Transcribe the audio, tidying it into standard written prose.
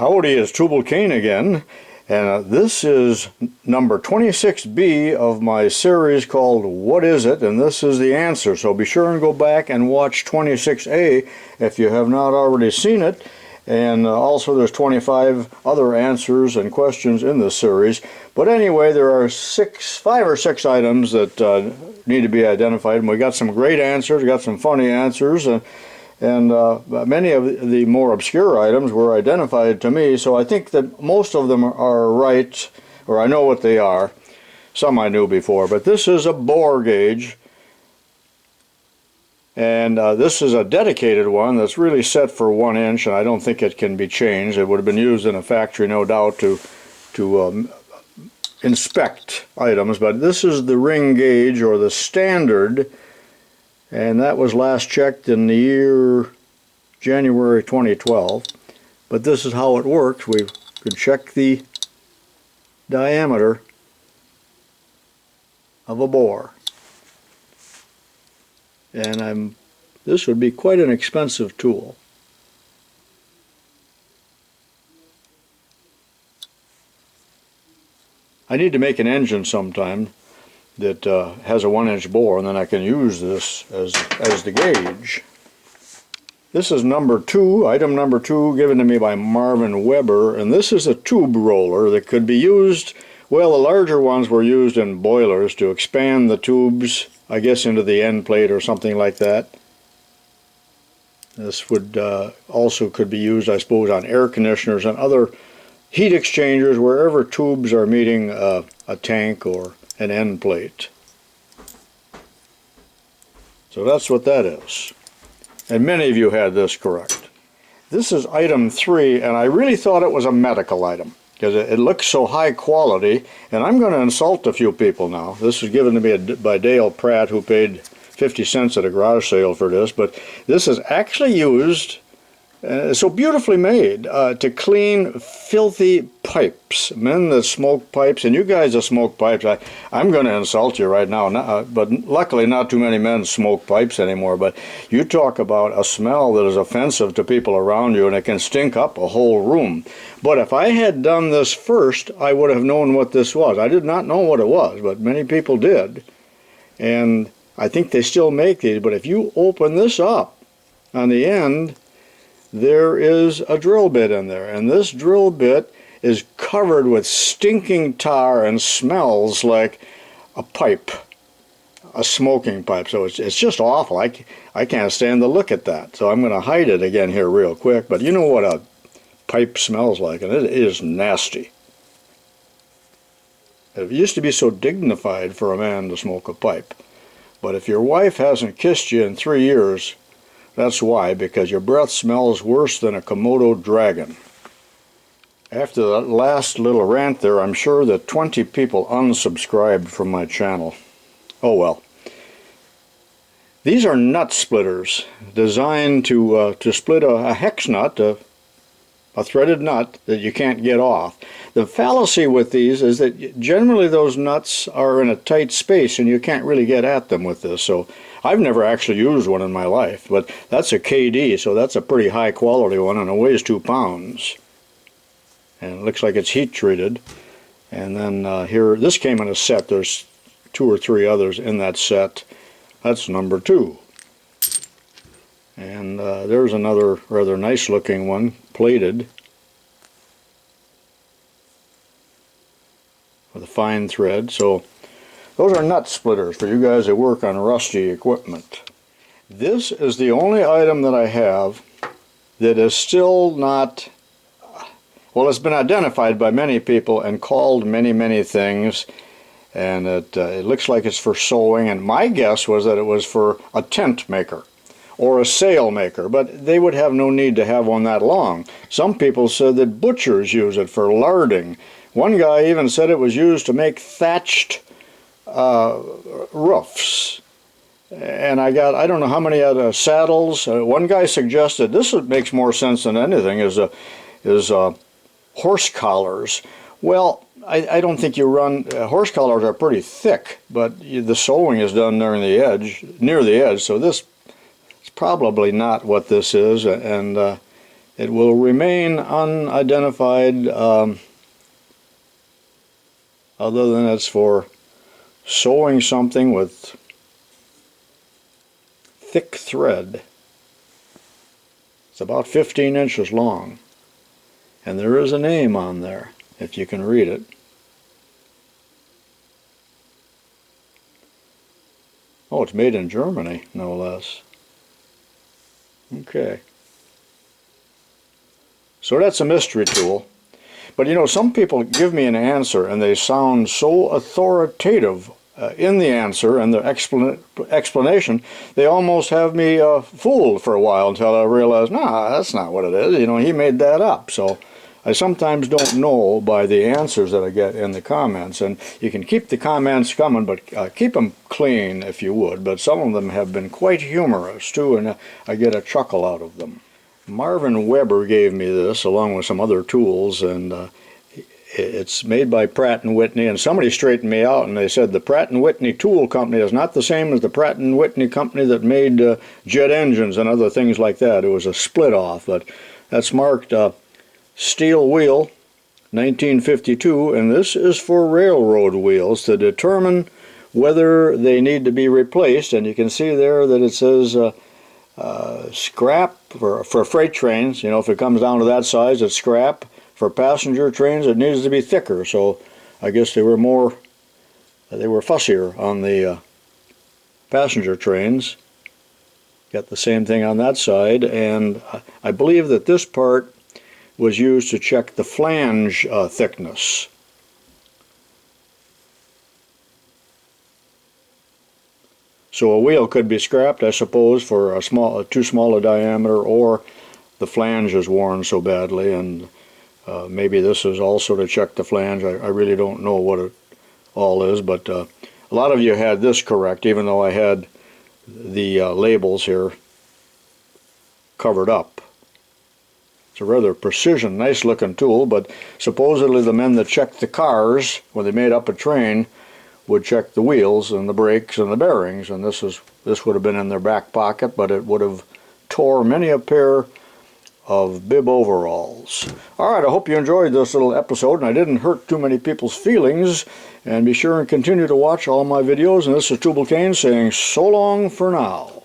Howdy, it's Tubalcain again, and this is number 26B of my series called What Is It? And this is the answer, so be sure and go back and watch 26A if you have not already seen it. And also there's 25 other answers and questions in this series. But anyway, there are 5 or 6 items that need to be identified, and we got some great answers, we got some funny answers, and many of the more obscure items were identified to me, so I think that most of them are right, or I know what they are. Some I knew before, but this is a bore gauge, and this is a dedicated one that's really set for 1 inch, and I don't think it can be changed. It would have been used in a factory, no doubt, to inspect items, but this is the ring gauge, or the standard, and that was last checked in the year January 2012. But this is how it works. We could check the diameter of a bore. And this would be quite an expensive tool. I need to make an engine sometime that has a 1 inch bore, and then I can use this as the gauge. This is number 2, item number 2, given to me by Marvin Weber, and this is a tube roller that could be used, well, the larger ones were used in boilers to expand the tubes, I guess, into the end plate or something like that. This would also could be used, I suppose, on air conditioners and other heat exchangers wherever tubes are meeting a tank or an end plate. So that's what that is. And many of you had this correct. This is item 3, and I really thought it was a medical item because it looks so high quality, and I'm going to insult a few people now. This was given to me by Dale Pratt, who paid 50 cents at a garage sale for this, but this is actually used, so beautifully made, to clean filthy pipes. Men that smoke pipes, and you guys that smoke pipes, I'm going to insult you right now, but luckily not too many men smoke pipes anymore, but you talk about a smell that is offensive to people around you, and it can stink up a whole room. But if I had done this first, I would have known what this was. I did not know what it was, but many people did, and I think they still make these, but if you open this up on the end, there is a drill bit in there, and this drill bit is covered with stinking tar and smells like a pipe, a smoking pipe. So it's just awful. I can't stand to look at that, so I'm going to hide it again here real quick. But you know what a pipe smells like, and it is nasty. It used to be so dignified for a man to smoke a pipe, but if your wife hasn't kissed you in 3 years, that's why, because your breath smells worse than a Komodo dragon. After that last little rant there, I'm sure that 20 people unsubscribed from my channel. Oh well. These are nut splitters designed to split a hex nut, a threaded nut that you can't get off. The fallacy with these is that generally those nuts are in a tight space and you can't really get at them with this. So I've never actually used one in my life, but that's a KD, so that's a pretty high quality one, and it weighs 2 pounds. And it looks like it's heat treated. And then here, this came in a set. There's 2 or 3 others in that set. That's number 2. And there's another rather nice looking one, plated, with a fine thread. So those are nut splitters for you guys that work on rusty equipment. This is the only item that I have that is still not, well, it's been identified by many people and called many things, and it looks like it's for sewing, and my guess was that it was for a tent maker or a sail maker, but they would have no need to have one that long. Some people said that butchers use it for larding. One guy even said it was used to make thatched roofs. And I don't know how many other saddles. One guy suggested, this makes more sense than anything, is horse collars. Well, I don't think you run, horse collars are pretty thick, but the sewing is done near the edge, so this is probably not what this is, and it will remain unidentified, other than it's for sewing something with thick thread. It's about 15 inches long, and there is a name on there, if you can read it. Oh, it's made in Germany, no less. Okay. So that's a mystery tool. But you know, some people give me an answer and they sound so authoritative in the answer and the explanation, they almost have me fooled for a while until I realize, nah, that's not what it is. You know, he made that up. So I sometimes don't know by the answers that I get in the comments. And you can keep the comments coming, but keep them clean if you would. But some of them have been quite humorous too, and I get a chuckle out of them. Marvin Weber gave me this along with some other tools, and it's made by Pratt & Whitney, and somebody straightened me out and they said the Pratt & Whitney tool company is not the same as the Pratt & Whitney company that made jet engines and other things like that. It was a split off, but that's marked steel wheel 1952, and this is for railroad wheels to determine whether they need to be replaced. And you can see there that it says scrap for freight trains. You know, if it comes down to that size, it's scrap. For passenger trains, it needs to be thicker. So I guess they were fussier on the passenger trains. Got the same thing on that side, and I believe that this part was used to check the flange thickness. So a wheel could be scrapped, I suppose, for too small a diameter, or the flange is worn so badly, and maybe this is also to check the flange. I really don't know what it all is, but a lot of you had this correct, even though I had the labels here covered up. It's a rather precision, nice looking tool, but supposedly the men that checked the cars when they made up a train would check the wheels and the brakes and the bearings, and this would have been in their back pocket, but it would have tore many a pair of bib overalls. Alright, I hope you enjoyed this little episode and I didn't hurt too many people's feelings, and be sure and continue to watch all my videos, and this is Tubalcain saying so long for now.